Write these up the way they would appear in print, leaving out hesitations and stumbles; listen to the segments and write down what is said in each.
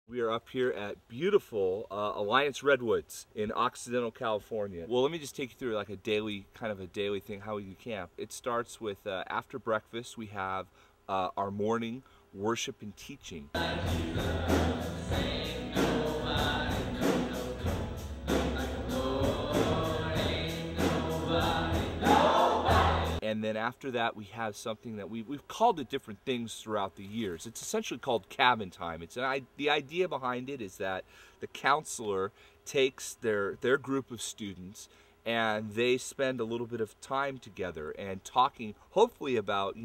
We are up here at beautiful Alliance Redwoods in Occidental, California. Well, let me just take you through like a daily thing, how you camp. It starts with after breakfast, we have our morning worship and teaching. And then after that, we have something that we've called it different things throughout the years. It's essentially called cabin time. The idea behind it is that the counselor takes their group of students and they spend a little bit of time together and talking, hopefully about,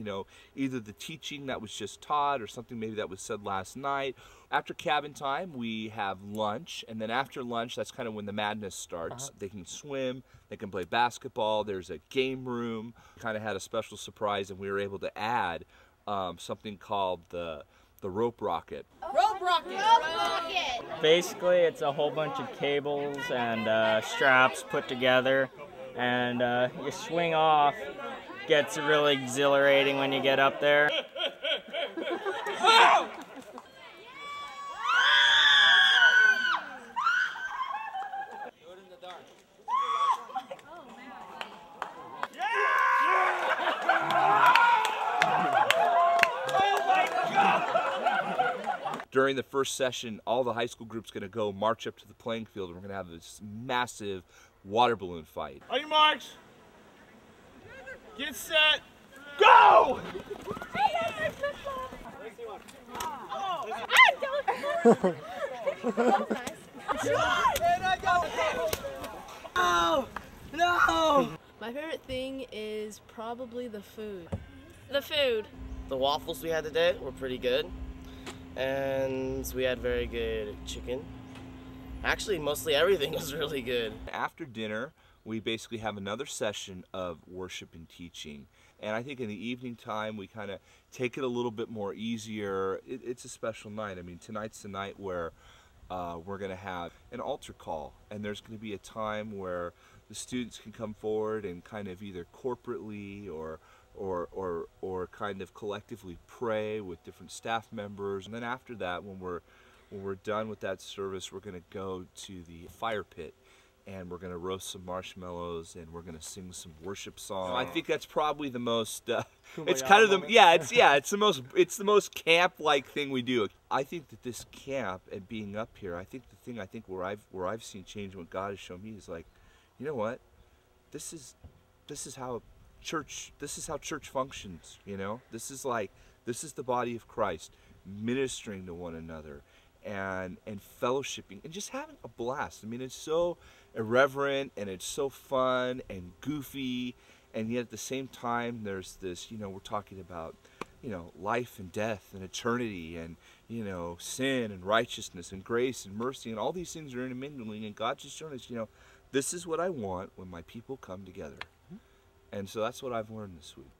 either the teaching that was just taught or something maybe that was said last night. After cabin time, we have lunch, and then after lunch, that's kind of when the madness starts. They can swim, they can play basketball, there's a game room. Kind of had a special surprise, and we were able to add something called the rope rocket. Rope rocket! Rope rocket! Basically, it's a whole bunch of cables and straps put together, and you swing off. Gets really exhilarating when you get up there. During the first session, all the high school group's going to go march up to the playing field, and we're going to have this massive water balloon fight. On your march, get set, go! Oh, no! My favorite thing is probably the food. The food. The waffles we had today were pretty good. And we had very good chicken. Actually, mostly everything was really good. After dinner, we basically have another session of worship and teaching. And I think in the evening time, we kind of take it a little bit more easier. It's a special night. I mean, tonight's the night where we're going to have an altar call. And there's going to be a time where the students can come forward and kind of either corporately or kind of collectively pray with different staff members. And then after that, when we're done with that service, we're going to go to the fire pit and we're going to roast some marshmallows and we're going to sing some worship songs. I think that's probably the most it's kind of it's the most camp-like thing we do. I think that this camp and being up here, I think where I've seen change, what God has shown me is like, you know what? This is how church functions, This is the body of Christ ministering to one another and fellowshipping and just having a blast. I mean, it's so irreverent and it's so fun and goofy, and yet at the same time there's this, we're talking about, life and death and eternity and, sin and righteousness and grace and mercy, and all these things are intermingling, and God's just showing us, this is what I want when my people come together. And so that's what I've learned this week.